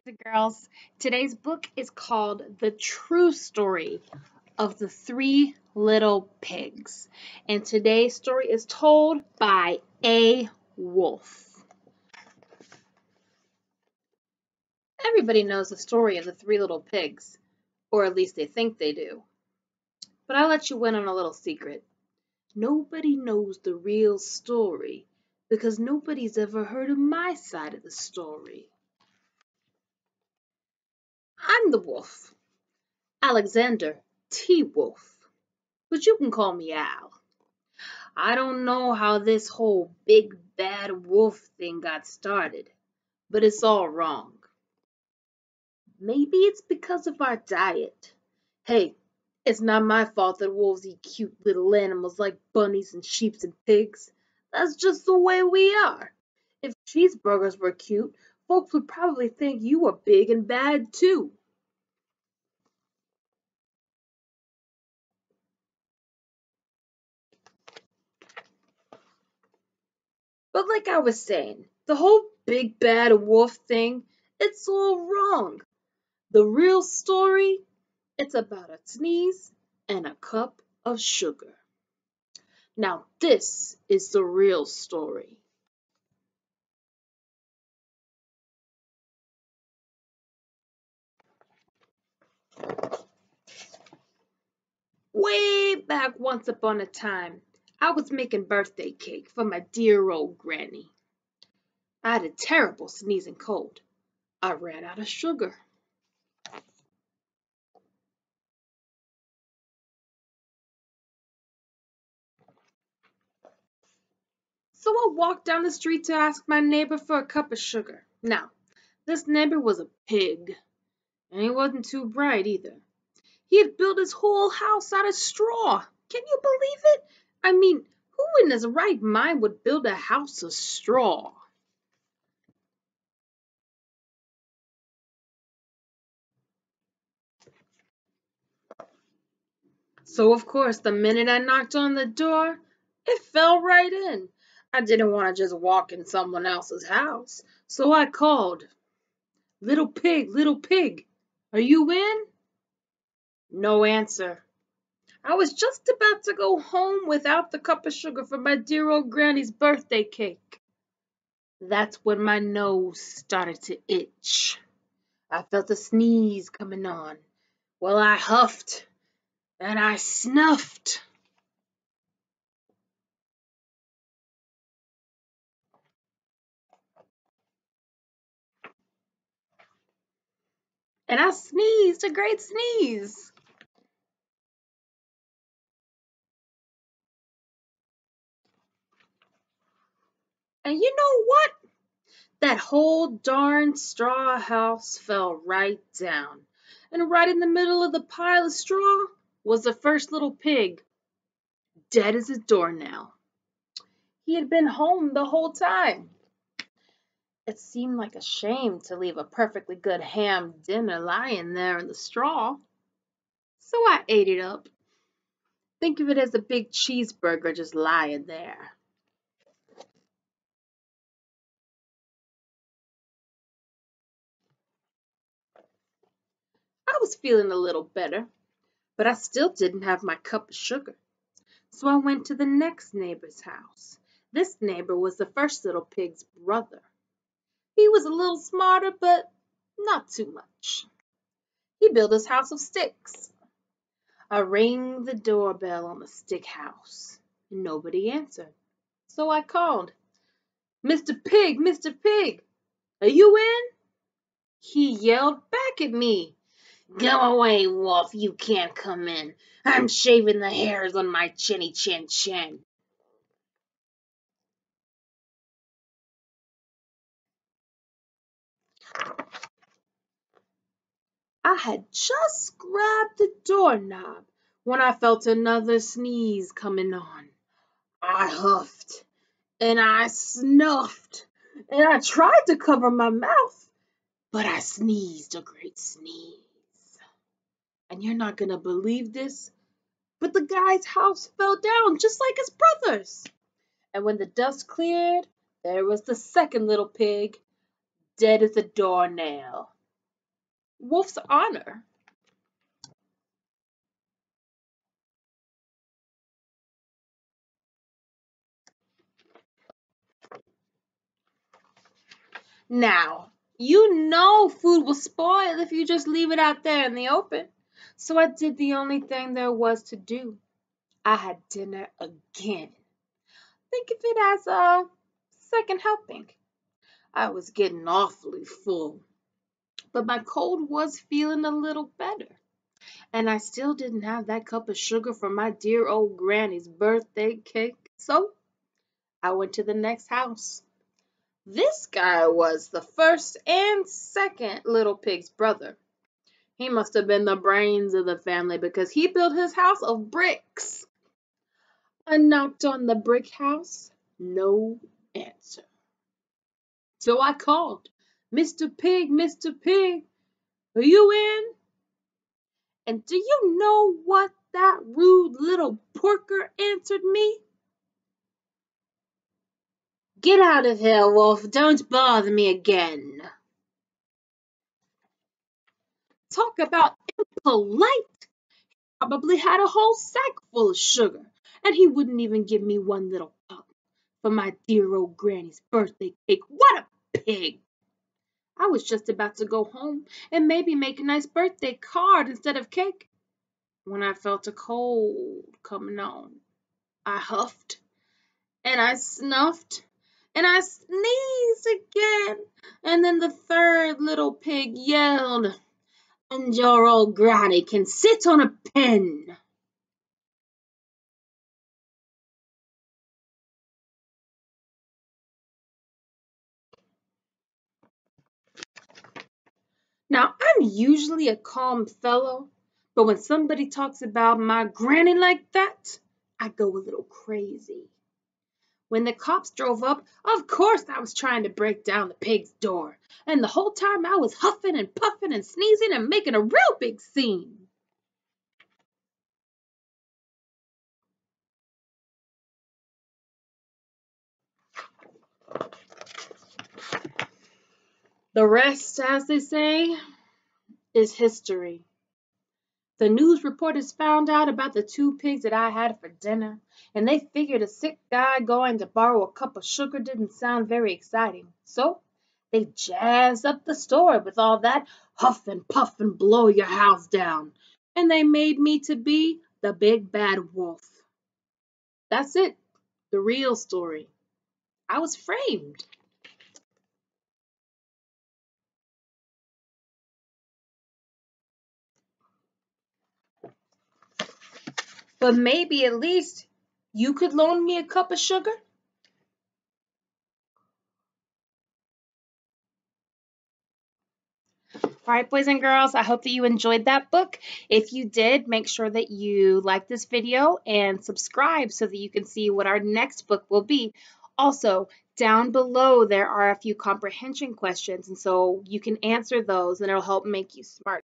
and girls. Today's book is called The True Story of the Three Little Pigs. And today's story is told by A. Wolf. Everybody knows the story of the three little pigs, or at least they think they do. But I'll let you in on a little secret. Nobody knows the real story because nobody's ever heard of my side of the story. I'm the wolf, Alexander T. Wolf, but you can call me Al. I don't know how this whole big bad wolf thing got started, but it's all wrong. Maybe it's because of our diet. Hey, it's not my fault that wolves eat cute little animals like bunnies and sheep and pigs. That's just the way we are. If cheeseburgers were cute, folks would probably think you were big and bad too. But like I was saying, the whole big bad wolf thing, it's all wrong. The real story, it's about a sneeze and a cup of sugar. Now this is the real story. Way back once upon a time, I was making birthday cake for my dear old granny. I had a terrible sneezing cold. I ran out of sugar. So I walked down the street to ask my neighbor for a cup of sugar. Now, this neighbor was a pig, and he wasn't too bright either. He had built his whole house out of straw. Can you believe it? I mean, who in his right mind would build a house of straw? So, of course, the minute I knocked on the door, it fell right in. I didn't want to just walk in someone else's house. So I called, little pig, are you in? No answer. I was just about to go home without the cup of sugar for my dear old granny's birthday cake. That's when my nose started to itch. I felt a sneeze coming on. Well, I huffed and I snuffed. And I sneezed a great sneeze. And you know what? That whole darn straw house fell right down. And right in the middle of the pile of straw was the first little pig, dead as a doornail. He had been home the whole time. It seemed like a shame to leave a perfectly good ham dinner lying there in the straw. So I ate it up. Think of it as a big cheeseburger just lying there. I was feeling a little better, but I still didn't have my cup of sugar. So I went to the next neighbor's house. This neighbor was the first little pig's brother. He was a little smarter, but not too much. He built his house of sticks. I rang the doorbell on the stick house. Nobody answered. So I called, Mr. Pig, are you in? He yelled back at me. Go away, Wolf, you can't come in. I'm shaving the hairs on my chinny chin chin. I had just grabbed the doorknob when I felt another sneeze coming on. I huffed and I snuffed and I tried to cover my mouth, but I sneezed a great sneeze. And you're not gonna believe this, but the guy's house fell down just like his brother's. And when the dust cleared, there was the second little pig, dead as a doornail. Wolf's honor. Now, you know food will spoil if you just leave it out there in the open. So I did the only thing there was to do. I had dinner again. Think of it as a second helping. I was getting awfully full, but my cold was feeling a little better. And I still didn't have that cup of sugar from my dear old granny's birthday cake. So I went to the next house. This guy was the first and second little pig's brother. He must have been the brains of the family because he built his house of bricks. I knocked on the brick house. No answer. So I called, Mr. Pig, Mr. Pig, are you in? And do you know what that rude little porker answered me? Get out of here, Wolf. Don't bother me again. Talk about impolite. Probably had a whole sack full of sugar, and he wouldn't even give me one little cup for my dear old granny's birthday cake. What a pig! I was just about to go home and maybe make a nice birthday card instead of cake when I felt a cold coming on. I huffed and I snuffed and I sneezed again, and then the third little pig yelled, and your old granny can sit on a pin. Now, I'm usually a calm fellow, but when somebody talks about my granny like that, I go a little crazy. When the cops drove up, of course I was trying to break down the pig's door, and the whole time I was huffing and puffing and sneezing and making a real big scene. The rest, as they say, is history. The news reporters found out about the two pigs that I had for dinner, and they figured a sick guy going to borrow a cup of sugar didn't sound very exciting. So they jazzed up the story with all that huff and puff and blow your house down, and they made me to be the big bad wolf. That's it, the real story. I was framed. But maybe at least you could loan me a cup of sugar? All right, boys and girls, I hope that you enjoyed that book. If you did, make sure that you like this video and subscribe so that you can see what our next book will be. Also, down below, there are a few comprehension questions, and so you can answer those, and it'll help make you smart.